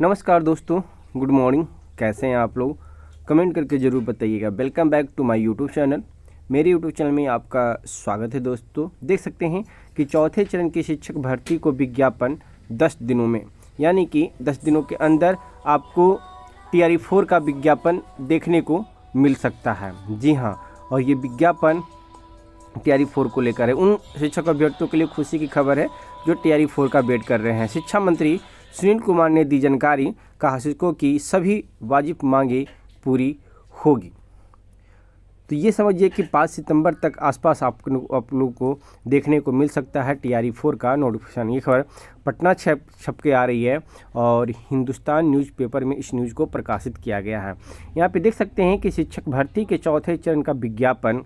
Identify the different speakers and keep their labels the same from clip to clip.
Speaker 1: नमस्कार दोस्तों, good morning. कैसे हैं आप लोग? कमेंट करके ज़रूर बताइएगा। Welcome back to my YouTube channel. मेरे यूट्यूब चैनल में आपका स्वागत है। दोस्तों देख सकते हैं कि चौथे चरण की शिक्षक भर्ती को विज्ञापन 10 दिनों में, यानी कि 10 दिनों के अंदर आपको TRE 4 का विज्ञापन देखने को मिल सकता है। जी हाँ, और ये विज्ञापन TRE 4 को लेकर है। उन शिक्षक अभ्यर्थियों के लिए खुशी की खबर है जो TRE 4 का वेट कर रहे हैं। शिक्षा मंत्री सुनील कुमार ने दी जानकारी, कहा शिक्षकों की सभी वाजिब मांगे पूरी होगी। तो ये समझिए कि 5 सितंबर तक आसपास आप लोगों को देखने को मिल सकता है TRE 4 का नोटिफिकेशन। ये खबर पटना छप के आ रही है और हिंदुस्तान न्यूज़पेपर में इस न्यूज़ को प्रकाशित किया गया है। यहाँ पे देख सकते हैं कि शिक्षक भर्ती के चौथे चरण का विज्ञापन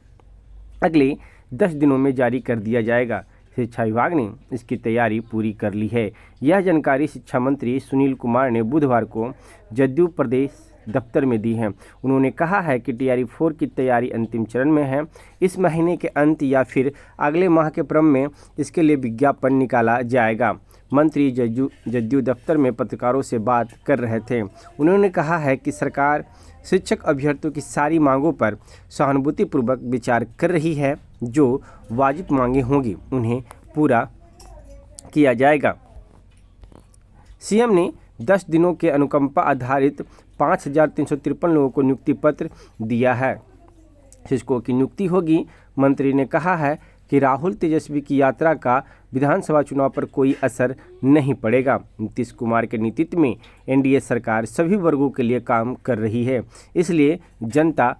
Speaker 1: अगले 10 दिनों में जारी कर दिया जाएगा। शिक्षा विभाग ने इसकी तैयारी पूरी कर ली है। यह जानकारी शिक्षा मंत्री सुनील कुमार ने बुधवार को जदयू प्रदेश दफ्तर में दी है। उन्होंने कहा है कि TRE 4 की तैयारी अंतिम चरण में है। इस महीने के अंत या फिर अगले माह के क्रम में इसके लिए विज्ञापन निकाला जाएगा। मंत्री जदयू दफ्तर में पत्रकारों से बात कर रहे थे। उन्होंने कहा है कि सरकार शिक्षक अभ्यर्थियों की सारी मांगों पर सहानुभूतिपूर्वक विचार कर रही है। जो वाजिब मांगे होंगी उन्हें पूरा किया जाएगा। सीएम ने 10 दिनों के अनुकंपा आधारित 5,353 लोगों को नियुक्ति पत्र दिया है। शिक्षकों की नियुक्ति होगी। मंत्री ने कहा है कि राहुल तेजस्वी की यात्रा का विधानसभा चुनाव पर कोई असर नहीं पड़ेगा। नीतीश कुमार के नेतृत्व में NDA सरकार सभी वर्गों के लिए काम कर रही है, इसलिए जनता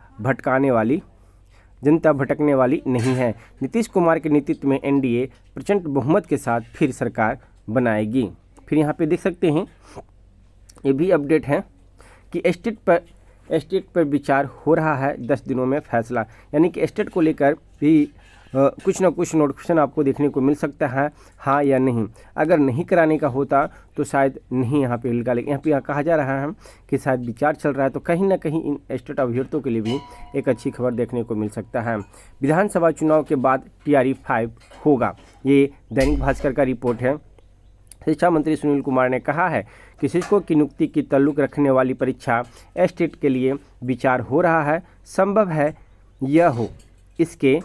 Speaker 1: भटकने वाली नहीं है। नीतीश कुमार के नेतृत्व में NDA प्रचंड बहुमत के साथ फिर सरकार बनाएगी। फिर यहाँ पे देख सकते हैं, ये भी अपडेट है कि स्टेट पर विचार हो रहा है। 10 दिनों में फैसला, यानी कि स्टेट को लेकर भी कुछ ना कुछ नोटिफिकेशन आपको देखने को मिल सकता है, हाँ या नहीं। अगर नहीं कराने का होता तो शायद नहीं यहाँ पे निकाले। यहाँ पे कहा जा रहा है कि शायद विचार चल रहा है, तो कहीं ना कहीं इन स्टेट अभ्यर्थियों के लिए भी एक अच्छी खबर देखने को मिल सकता है। विधानसभा चुनाव के बाद TRE 5 होगा, ये दैनिक भास्कर का रिपोर्ट है। शिक्षा मंत्री सुनील कुमार ने कहा है कि शिक्षकों की नियुक्ति की ताल्लुक रखने वाली परीक्षा स्टेट के लिए विचार हो रहा है। संभव है यह हो, इसके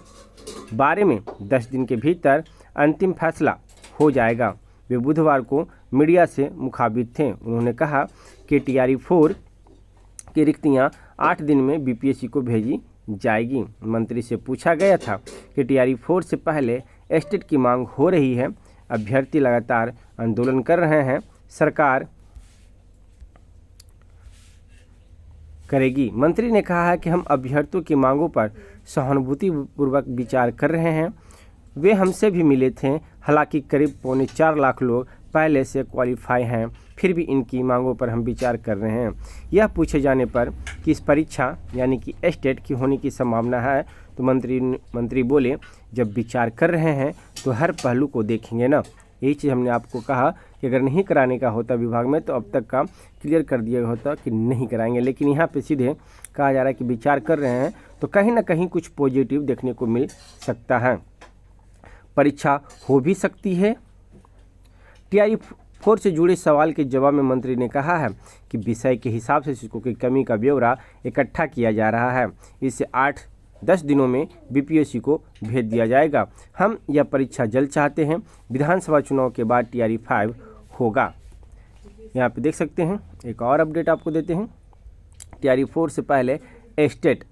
Speaker 1: बारे में 10 दिन के भीतर अंतिम फैसला हो जाएगा। वे बुधवार को मीडिया से मुखातिब थे। उन्होंने कहा कि TRE 4 की रिक्तियां 8 दिन में BPSC को भेजी जाएगी। मंत्री से पूछा गया था कि TRE 4 से पहले स्टेट की मांग हो रही है, अभ्यर्थी लगातार आंदोलन कर रहे हैं, सरकार करेगी। मंत्री ने कहा है कि हम अभ्यर्थियों की मांगों पर सहानुभूतिपूर्वक विचार कर रहे हैं। वे हमसे भी मिले थे। हालांकि करीब 4.25 लाख लोग पहले से क्वालिफाई हैं, फिर भी इनकी मांगों पर हम विचार कर रहे हैं। यह पूछे जाने पर कि इस परीक्षा यानी कि स्टेट की होने की संभावना है, तो मंत्री बोले, जब विचार कर रहे हैं तो हर पहलू को देखेंगे ना। यही चीज़ हमने आपको कहा कि अगर नहीं कराने का होता विभाग में तो अब तक का क्लियर कर दिया होता कि नहीं कराएंगे, लेकिन यहाँ पे सीधे कहा जा रहा है कि विचार कर रहे हैं, तो कहीं ना कहीं कुछ पॉजिटिव देखने को मिल सकता है। परीक्षा हो भी सकती है। TRE 4 से जुड़े सवाल के जवाब में मंत्री ने कहा है कि विषय के हिसाब से शिक्षकों की कमी का ब्यौरा इकट्ठा किया जा रहा है। इससे 8-10 दिनों में BPSC को भेज दिया जाएगा। हम यह परीक्षा जल्द चाहते हैं। विधानसभा चुनाव के बाद TRE 5 होगा। यहाँ पे देख सकते हैं, एक और अपडेट आपको देते हैं। TRE 4 से पहले स्टेट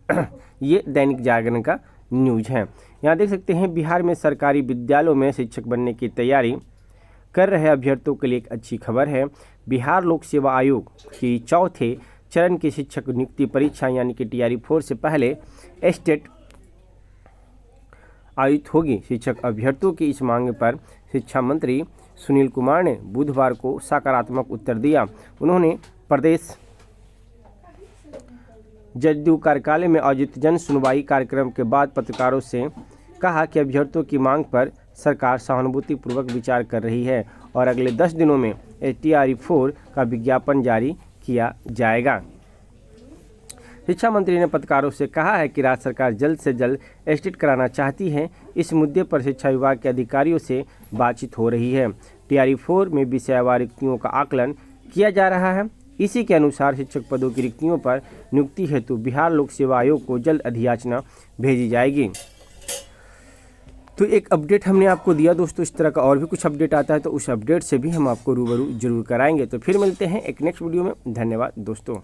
Speaker 1: ये दैनिक जागरण का न्यूज है। यहाँ देख सकते हैं, बिहार में सरकारी विद्यालयों में शिक्षक बनने की तैयारी कर रहे अभ्यर्थियों के लिए एक अच्छी खबर है। बिहार लोक सेवा आयोग की चौथे चरण की शिक्षक नियुक्ति परीक्षा यानी कि TRE 4 से पहले स्टेट आयोजित होगी। शिक्षक अभ्यर्थियों की इस मांग पर शिक्षा मंत्री सुनील कुमार ने बुधवार को सकारात्मक उत्तर दिया। उन्होंने प्रदेश जदयू कार्यालय में आयोजित जन सुनवाई कार्यक्रम के बाद पत्रकारों से कहा कि अभ्यर्थियों की मांग पर सरकार सहानुभूतिपूर्वक विचार कर रही है और अगले 10 दिनों में TRE 4 का विज्ञापन जारी किया जाएगा। शिक्षा मंत्री ने पत्रकारों से कहा है कि राज्य सरकार जल्द से जल्द स्टेट कराना चाहती है। इस मुद्दे पर शिक्षा विभाग के अधिकारियों से बातचीत हो रही है। TRE 4 में विषयवार रिक्तियों का आकलन किया जा रहा है। इसी के अनुसार शिक्षक पदों की रिक्तियों पर नियुक्ति हेतु बिहार लोक सेवा आयोग को जल्द अधियाचना भेजी जाएगी। तो एक अपडेट हमने आपको दिया दोस्तों। इस तरह का और भी कुछ अपडेट आता है तो उस अपडेट से भी हम आपको रूबरू जरूर कराएंगे। तो फिर मिलते हैं एक नेक्स्ट वीडियो में। धन्यवाद दोस्तों।